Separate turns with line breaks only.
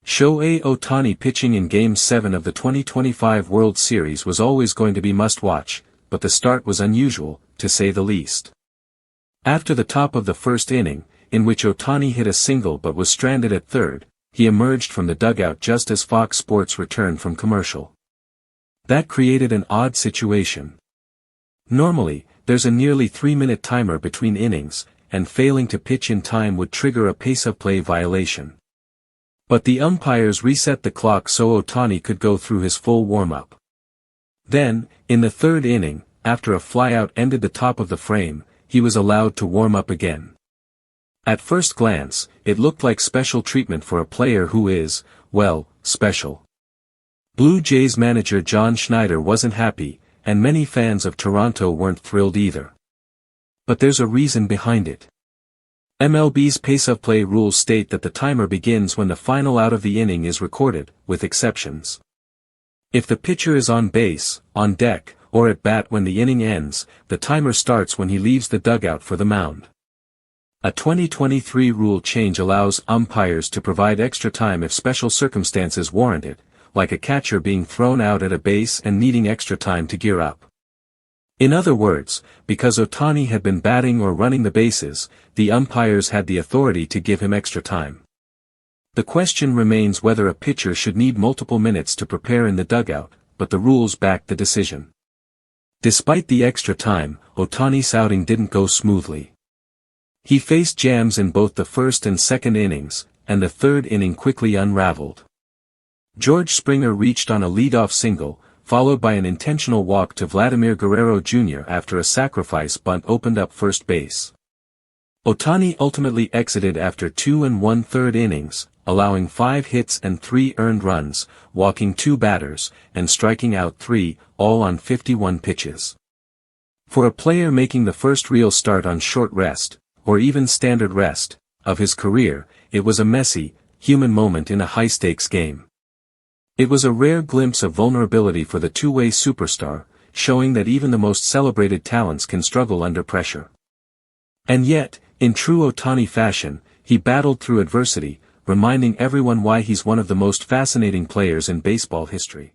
Shohei Ohtani pitching in Game 7 of the 2025 World Series was always going to be must-watch, but the start was unusual, to say the least. After the top of the first inning, in which Ohtani hit a single but was stranded at third, he emerged from the dugout just as Fox Sports returned from commercial. That created an odd situation. Normally, there's a nearly 3-minute timer between innings, and failing to pitch in time would trigger a pace-of-play violation. But the umpires reset the clock so Ohtani could go through his full warm-up. Then, in the third inning, after a flyout ended the top of the frame, he was allowed to warm up again. At first glance, it looked like special treatment for a player who is, well, special. Blue Jays manager John Schneider wasn't happy, and many fans of Toronto weren't thrilled either. But there's a reason behind it. MLB's pace-of-play rules state that the timer begins when the final out of the inning is recorded, with exceptions. If the pitcher is on base, on deck, or at bat when the inning ends, the timer starts when he leaves the dugout for the mound. A 2023 rule change allows umpires to provide extra time if special circumstances warrant it, like a catcher being thrown out at a base and needing extra time to gear up. In other words, because Ohtani had been batting or running the bases, the umpires had the authority to give him extra time. The question remains whether a pitcher should need multiple minutes to prepare in the dugout, but the rules back the decision. Despite the extra time, Ohtani's outing didn't go smoothly. He faced jams in both the first and second innings, and the third inning quickly unraveled. George Springer reached on a leadoff single, followed by an intentional walk to Vladimir Guerrero Jr. after a sacrifice bunt opened up first base. Ohtani ultimately exited after 2 1/3 innings, allowing 5 hits and 3 earned runs, walking 2 batters, and striking out 3, all on 51 pitches. For a player making the first real start on short rest, or even standard rest, of his career, it was a messy, human moment in a high-stakes game. It was a rare glimpse of vulnerability for the two-way superstar, showing that even the most celebrated talents can struggle under pressure. And yet, in true Ohtani fashion, he battled through adversity, reminding everyone why he's one of the most fascinating players in baseball history.